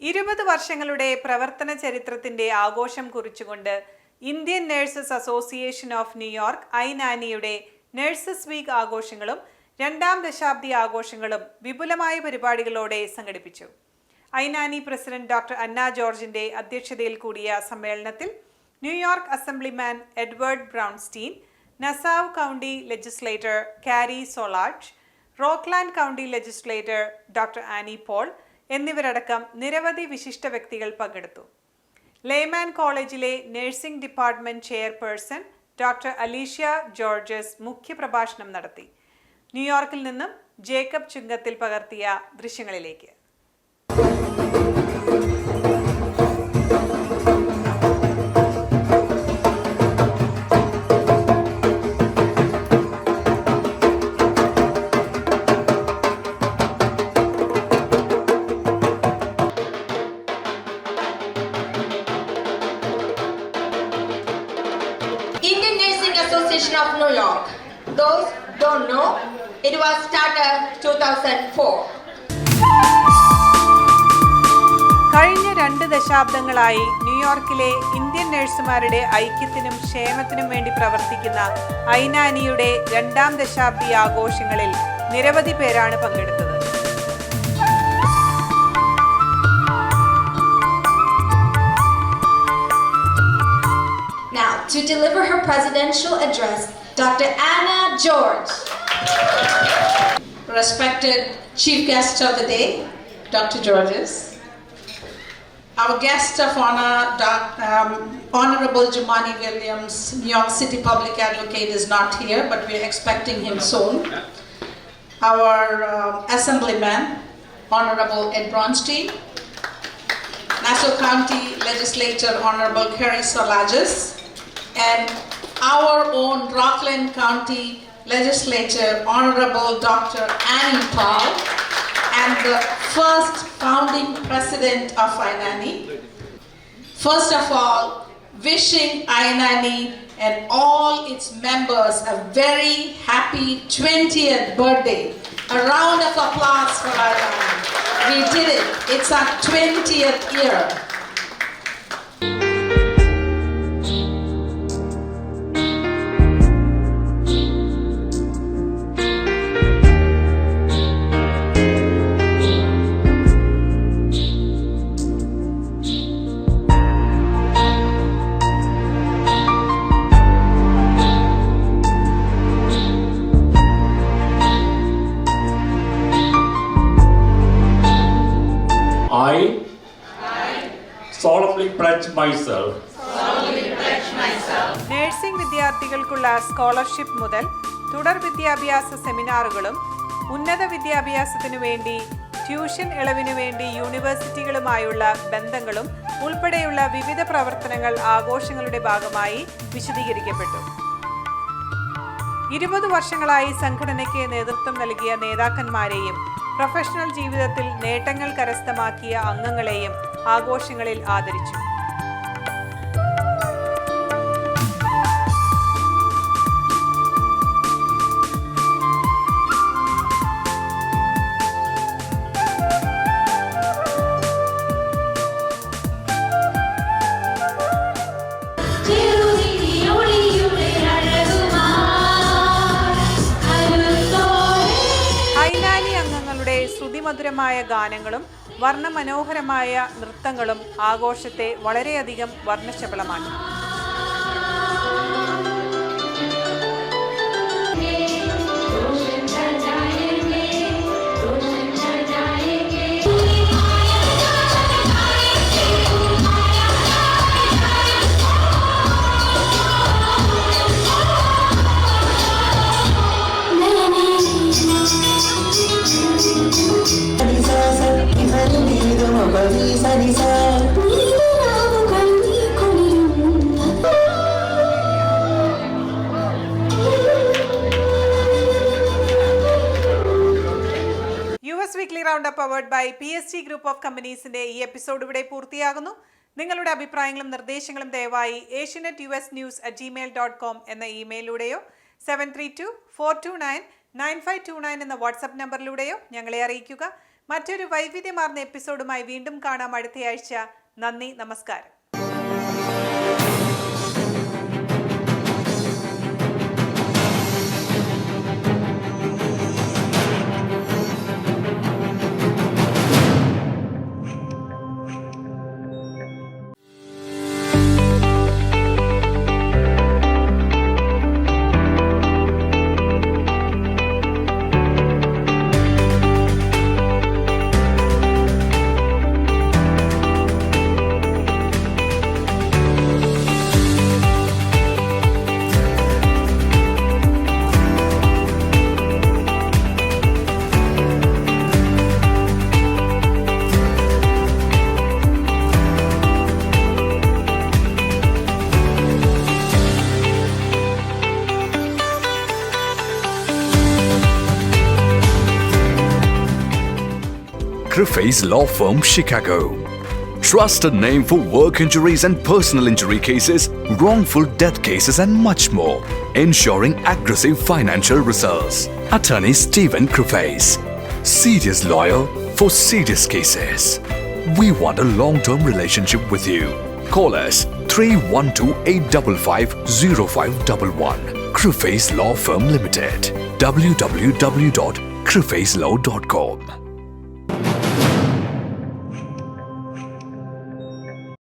20 വർഷങ്ങളുടെ പ്രവർത്തന ചരിത്രത്തിന്റെ ആഘോഷം കുറിച്ചുകൊണ്ട് Indian nurses association of New York ഐനാനിയുടെ നഴ്സസ് വീക്ക് ആഘോഷങ്ങളും രണ്ടാം ദശാബ്ദി ആഘോഷങ്ങളും വിപുലമായ പരിപാടികളോടെ സംഘടിപ്പിച്ചു. ഐനാനി പ്രസിഡന്റ് ഡോക്ടർ അന്ന ജോർജിന്റെ അധ്യക്ഷതയിൽ കൂടിയ സമ്മേളനത്തിൽ New York assemblyman Edward Brownstein, Nassau county legislator Carrie Solages, Rockland county legislator doctor Aney Paul എന്നിവരടക്കം നിരവധി വിശിഷ്ട വ്യക്തികൾ പങ്കെടുത്തു. ലേമാൻ കോളേജിലെ nursing department chairperson doctor Alicia Georges മുഖ്യപ്രഭാഷണം നടത്തി. ന്യൂയോർക്കിൽ നിന്നും ജേക്കബ് ചുങ്കത്തിൽ പകർത്തിയ ദൃശ്യങ്ങളിലേക്ക്. Indian Nursing Association of New York. Those don't know, it was started 2004. കഴിഞ്ഞ 2 ദശാബ്ദങ്ങളായി ന്യൂയോർക്കിലെ ഇന്ത്യൻ നഴ്സുമാരുടെ ഐക്യത്തിനും ക്ഷേമത്തിനും വേണ്ടി പ്രവർത്തിക്കുന്ന ഐനാനിയുടെ രണ്ടാം ദശാബ്ദി ആഘോഷങ്ങളിൽ നിരവധി പേരാണ് പങ്കെടുത്തത്. Now, to deliver her presidential address, Dr. Anna George. Respected Chief Guest of the Day, Dr. Georges. Our guest of honor, Honorable Jumaane Williams, New York City Public Advocate, is not here, but we are expecting him soon. Our Assemblyman, Honorable Ed Bronstein. Nassau County Legislator, Honorable Carrie Solages. And our own Rockland County Legislature, Honorable Dr. Annie Paul, and the first founding president of Ainani. First of all, wishing Ainani and all its members a very happy 20th birthday. A round of applause for Ainani. We did it. It's our 20th year. I solemnly pledge myself. Nursing വിദ്യാർത്ഥികൾക്കുള്ള scholarship മുതൽ തുടർ വിദ്യാഭ്യാസ സെമിനാറുകളും ഉന്നത വിദ്യാഭ്യാസത്തിനു വേണ്ടി tuition ഇളവിനു വേണ്ടി യൂണിവേഴ്സിറ്റികളുമായുള്ള ബന്ധങ്ങളും ഉൾപ്പെടെയുള്ള വിവിധ പ്രവർത്തനങ്ങൾ ആഘോഷങ്ങളുടെ ഭാഗമായി വിശദീകരിക്കപ്പെട്ടു. 20 വർഷങ്ങളായി സംഘടനയ്ക്ക് നേതൃത്വം നൽകിയ നേതാക്കന്മാരെയും പ്രൊഫഷണൽ ജീവിതത്തിൽ നേട്ടങ്ങൾ കരസ്ഥമാക്കിയ അംഗങ്ങളെയും ആഘോഷങ്ങളിൽ ആദരിച്ചു. ശ്രുതിമധുരമായ ഗാനങ്ങളും വർണ്ണമനോഹരമായ നൃത്തങ്ങളും ആഘോഷത്തെ വളരെയധികം വർണ്ണശബളമാക്കി. Weekly round up powered by PSG group of കമ്പനീസിന്റെ ഈ എപ്പിസോഡ് ഇവിടെ പൂർത്തിയാകുന്നു. നിങ്ങളുടെ അഭിപ്രായങ്ങളും നിർദ്ദേശങ്ങളും ദയവായി asianetUSnews@gmail.com എന്ന ഇമെയിലൂടെയോ 7324299529 എന്ന വാട്സ്ആപ്പ് നമ്പറിലൂടെയോ ഞങ്ങളെ അറിയിക്കുക. മറ്റൊരു വൈവിധ്യമാർന്ന എപ്പിസോഡുമായി വീണ്ടും കാണാം അടുത്തയാഴ്ച. നന്ദി, നമസ്കാരം. Griffey's Law Firm, Chicago. Trusted name for work injuries and personal injury cases, wrongful death cases and much more. Ensuring aggressive financial results. Attorney Stephen Griffey's. Serious lawyer for serious cases. We want a long-term relationship with you. Call us 312-855-0511. Griffey's Law Firm Limited. www.griffeyslaw.com